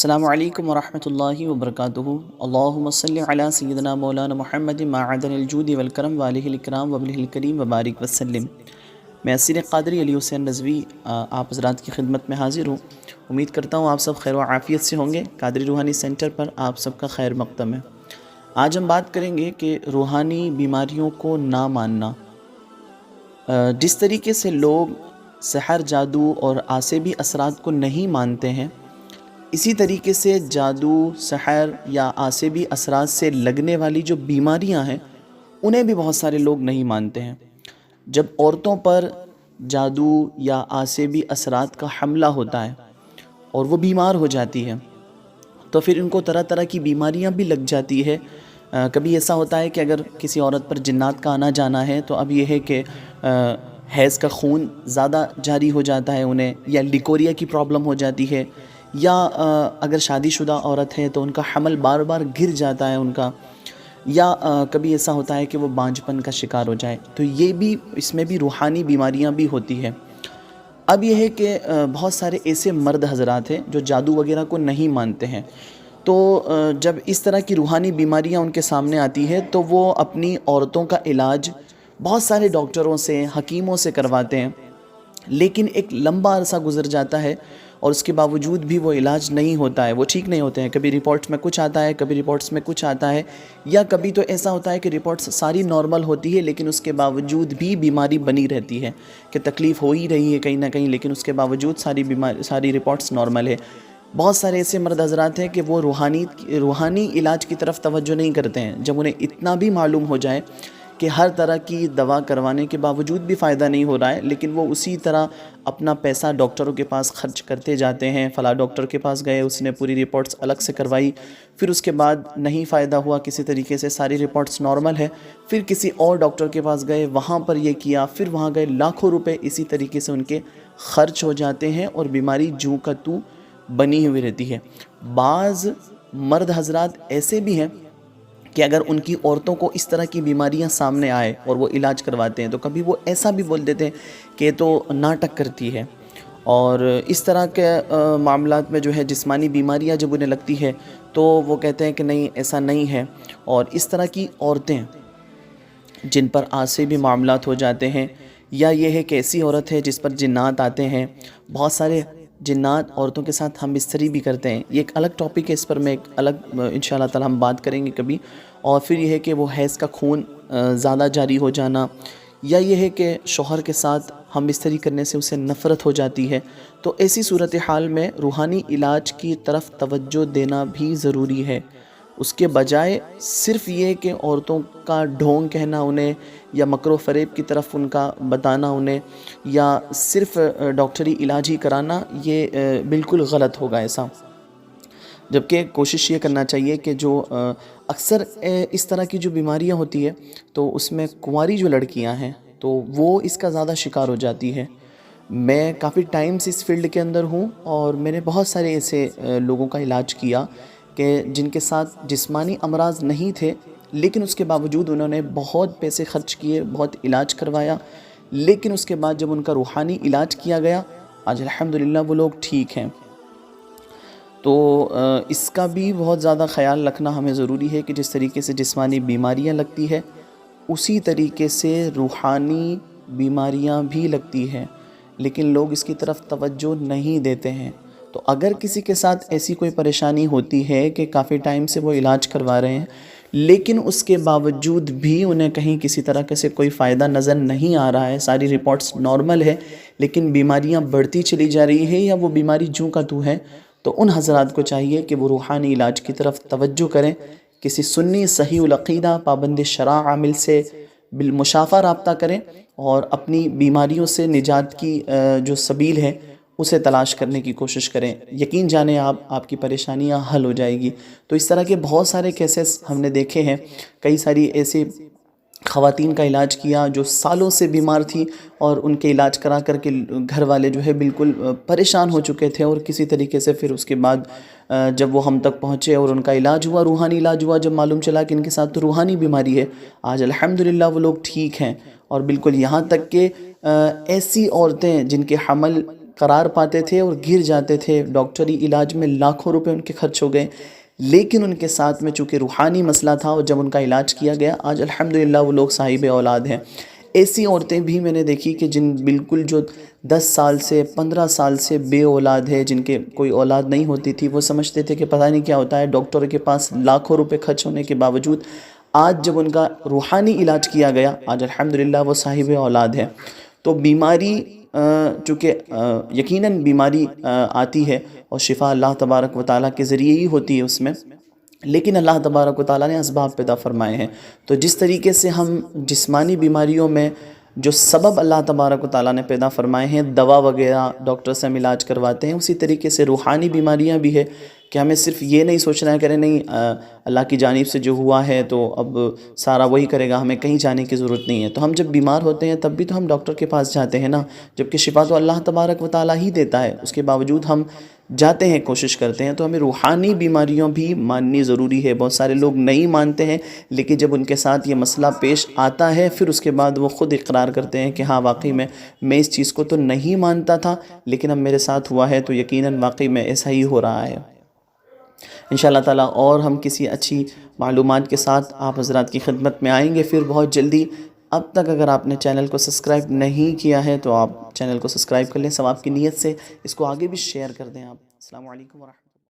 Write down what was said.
السلام علیکم ورحمۃ اللہ وبرکاتہ۔ اللہم صلی علی سیدنا مولانا محمد معدن الجود والکرم والہ الاکرام وابنہ الکریم وبارک وسلم۔ میں اسیر قادری علی حسین رضوی آپ حضرات کی خدمت میں حاضر ہوں۔ امید کرتا ہوں آپ سب خیر و عافیت سے ہوں گے۔ قادری روحانی سینٹر پر آپ سب کا خیر مقدم ہے۔ آج ہم بات کریں گے کہ روحانی بیماریوں کو نہ ماننا۔ جس طریقے سے لوگ سحر، جادو اور عصبی اثرات کو نہیں مانتے ہیں، اسی طریقے سے جادو، سحر یا عصبی اثرات سے لگنے والی جو بیماریاں ہیں انہیں بھی بہت سارے لوگ نہیں مانتے ہیں۔ جب عورتوں پر جادو یا عصبی اثرات کا حملہ ہوتا ہے اور وہ بیمار ہو جاتی ہے تو پھر ان کو طرح طرح کی بیماریاں بھی لگ جاتی ہے۔ کبھی ایسا ہوتا ہے کہ اگر کسی عورت پر جنات کا آنا جانا ہے تو اب یہ ہے کہ حیض کا خون زیادہ جاری ہو جاتا ہے انہیں، یا لیکوریا کی پرابلم ہو جاتی ہے، یا اگر شادی شدہ عورت ہے تو ان کا حمل بار بار گر جاتا ہے ان کا، یا کبھی ایسا ہوتا ہے کہ وہ بانجھ پن کا شکار ہو جائے، تو یہ بھی اس میں بھی روحانی بیماریاں بھی ہوتی ہیں۔ اب یہ ہے کہ بہت سارے ایسے مرد حضرات ہیں جو جادو وغیرہ کو نہیں مانتے ہیں، تو جب اس طرح کی روحانی بیماریاں ان کے سامنے آتی ہے تو وہ اپنی عورتوں کا علاج بہت سارے ڈاکٹروں سے، حکیموں سے کرواتے ہیں، لیکن ایک لمبا عرصہ گزر جاتا ہے اور اس کے باوجود بھی وہ علاج نہیں ہوتا ہے، وہ ٹھیک نہیں ہوتے ہیں۔ کبھی رپورٹس میں کچھ آتا ہے، کبھی رپورٹس میں کچھ آتا ہے، یا کبھی تو ایسا ہوتا ہے کہ رپورٹس ساری نارمل ہوتی ہے لیکن اس کے باوجود بھی بیماری بنی رہتی ہے کہ تکلیف ہو ہی رہی ہے کہیں نہ کہیں، لیکن اس کے باوجود ساری رپورٹس نارمل ہے۔ بہت سارے ایسے مرد حضرات ہیں کہ وہ روحانی علاج کی طرف توجہ نہیں کرتے ہیں۔ جب انہیں اتنا بھی معلوم ہو جائے کہ ہر طرح کی دوا کروانے کے باوجود بھی فائدہ نہیں ہو رہا ہے، لیکن وہ اسی طرح اپنا پیسہ ڈاکٹروں کے پاس خرچ کرتے جاتے ہیں۔ فلاں ڈاکٹر کے پاس گئے، اس نے پوری رپورٹس الگ سے کروائی، پھر اس کے بعد نہیں فائدہ ہوا کسی طریقے سے، ساری رپورٹس نارمل ہے، پھر کسی اور ڈاکٹر کے پاس گئے، وہاں پر یہ کیا، پھر وہاں گئے، لاکھوں روپے اسی طریقے سے ان کے خرچ ہو جاتے ہیں اور بیماری جوں کا توں بنی ہوئی رہتی ہے۔ بعض مرد حضرات ایسے بھی ہیں کہ اگر ان کی عورتوں کو اس طرح کی بیماریاں سامنے آئے اور وہ علاج کرواتے ہیں تو کبھی وہ ایسا بھی بول دیتے ہیں کہ تو ناٹک کرتی ہے، اور اس طرح کے معاملات میں جو ہے جسمانی بیماریاں جب انہیں لگتی ہے تو وہ کہتے ہیں کہ نہیں ایسا نہیں ہے۔ اور اس طرح کی عورتیں جن پر عصبی معاملات ہو جاتے ہیں، یا یہ ہے کہ ایسی عورت ہے جس پر جنات آتے ہیں، بہت سارے جنات عورتوں کے ساتھ ہم بستری بھی کرتے ہیں، یہ ایک الگ ٹاپک ہے، اس پر میں ایک الگ انشاءاللہ تعالی ہم بات کریں گے کبھی۔ اور پھر یہ ہے کہ وہ حیض کا خون زیادہ جاری ہو جانا، یا یہ ہے کہ شوہر کے ساتھ ہم بستری کرنے سے اسے نفرت ہو جاتی ہے، تو ایسی صورتحال میں روحانی علاج کی طرف توجہ دینا بھی ضروری ہے۔ اس کے بجائے صرف یہ کہ عورتوں کا ڈھونگ کہنا انہیں، یا مکر و فریب کی طرف ان کا بتانا انہیں، یا صرف ڈاکٹری علاج ہی کرانا، یہ بالکل غلط ہوگا ایسا۔ جبکہ کوشش یہ کرنا چاہیے کہ جو اکثر اس طرح کی جو بیماریاں ہوتی ہے تو اس میں کنواری جو لڑکیاں ہیں تو وہ اس کا زیادہ شکار ہو جاتی ہے۔ میں کافی ٹائم سے اس فیلڈ کے اندر ہوں اور میں نے بہت سارے ایسے لوگوں کا علاج کیا کہ جن کے ساتھ جسمانی امراض نہیں تھے، لیکن اس کے باوجود انہوں نے بہت پیسے خرچ کیے، بہت علاج کروایا، لیکن اس کے بعد جب ان کا روحانی علاج کیا گیا، آج الحمدللہ وہ لوگ ٹھیک ہیں۔ تو اس کا بھی بہت زیادہ خیال رکھنا ہمیں ضروری ہے کہ جس طریقے سے جسمانی بیماریاں لگتی ہے اسی طریقے سے روحانی بیماریاں بھی لگتی ہیں، لیکن لوگ اس کی طرف توجہ نہیں دیتے ہیں۔ تو اگر کسی کے ساتھ ایسی کوئی پریشانی ہوتی ہے کہ کافی ٹائم سے وہ علاج کروا رہے ہیں لیکن اس کے باوجود بھی انہیں کہیں کسی طرح سے کوئی فائدہ نظر نہیں آ رہا ہے، ساری رپورٹس نارمل ہے لیکن بیماریاں بڑھتی چلی جا رہی ہے، یا وہ بیماری جوں کا توں ہے، تو ان حضرات کو چاہیے کہ وہ روحانی علاج کی طرف توجہ کریں، کسی سنی صحیح العقیدہ پابند شرع عامل سے بالمشافہ رابطہ کریں اور اپنی بیماریوں سے نجات کی جو سبیل ہے اسے تلاش کرنے کی کوشش کریں۔ یقین جانیں آپ کی پریشانیاں حل ہو جائے گی۔ تو اس طرح کے بہت سارے کیسز ہم نے دیکھے ہیں، کئی ساری ایسے خواتین کا علاج کیا جو سالوں سے بیمار تھی اور ان کے علاج کرا کر کے گھر والے جو ہے بالکل پریشان ہو چکے تھے، اور کسی طریقے سے پھر اس کے بعد جب وہ ہم تک پہنچے اور ان کا علاج ہوا، روحانی علاج ہوا، جب معلوم چلا کہ ان کے ساتھ تو روحانی بیماری ہے، آج الحمدللہ وہ لوگ ٹھیک ہیں۔ اور بالکل یہاں تک کہ ایسی عورتیں جن کے حمل قرار پاتے تھے اور گر جاتے تھے، ڈاکٹری علاج میں لاکھوں روپے ان کے خرچ ہو گئے، لیکن ان کے ساتھ میں چونکہ روحانی مسئلہ تھا اور جب ان کا علاج کیا گیا، آج الحمدللہ وہ لوگ صاحب اولاد ہیں۔ ایسی عورتیں بھی میں نے دیکھی کہ جن بالکل جو 10 سال سے 15 سال سے بے اولاد ہے، جن کے کوئی اولاد نہیں ہوتی تھی، وہ سمجھتے تھے کہ پتہ نہیں کیا ہوتا ہے، ڈاکٹر کے پاس لاکھوں روپے خرچ ہونے کے باوجود آج جب ان کا روحانی علاج کیا گیا، آج الحمدللہ وہ صاحب اولاد ہے۔ تو بیماری چونکہ یقیناً بیماری آتی ہے اور شفا اللہ تبارک و تعالیٰ کے ذریعے ہی ہوتی ہے اس میں، لیکن اللہ تبارک و تعالیٰ نے اسباب پیدا فرمائے ہیں۔ تو جس طریقے سے ہم جسمانی بیماریوں میں جو سبب اللہ تبارک و تعالیٰ نے پیدا فرمائے ہیں، دوا وغیرہ ڈاکٹر سے ہم علاج کرواتے ہیں، اسی طریقے سے روحانی بیماریاں بھی ہے کہ ہمیں صرف یہ نہیں سوچنا ہے کہ نہیں اللہ کی جانب سے جو ہوا ہے تو اب سارا وہی کرے گا، ہمیں کہیں جانے کی ضرورت نہیں ہے۔ تو ہم جب بیمار ہوتے ہیں تب بھی تو ہم ڈاکٹر کے پاس جاتے ہیں نا، جبکہ شفا تو اللہ تبارک و تعالیٰ ہی دیتا ہے، اس کے باوجود ہم جاتے ہیں، کوشش کرتے ہیں۔ تو ہمیں روحانی بیماریوں بھی ماننی ضروری ہے۔ بہت سارے لوگ نہیں مانتے ہیں، لیکن جب ان کے ساتھ یہ مسئلہ پیش آتا ہے پھر اس کے بعد وہ خود اقرار کرتے ہیں کہ ہاں واقعی میں اس چیز کو تو نہیں مانتا تھا، لیکن اب میرے ساتھ ہوا ہے تو یقیناً واقعی میں ایسا ہی ہو رہا ہے۔ انشاءاللہ تعالیٰ اور ہم کسی اچھی معلومات کے ساتھ آپ حضرات کی خدمت میں آئیں گے پھر بہت جلدی۔ اب تک اگر آپ نے چینل کو سبسکرائب نہیں کیا ہے تو آپ چینل کو سبسکرائب کر لیں، ثواب کی نیت سے اس کو آگے بھی شیئر کر دیں آپ۔ السلام علیکم ورحمۃ اللہ۔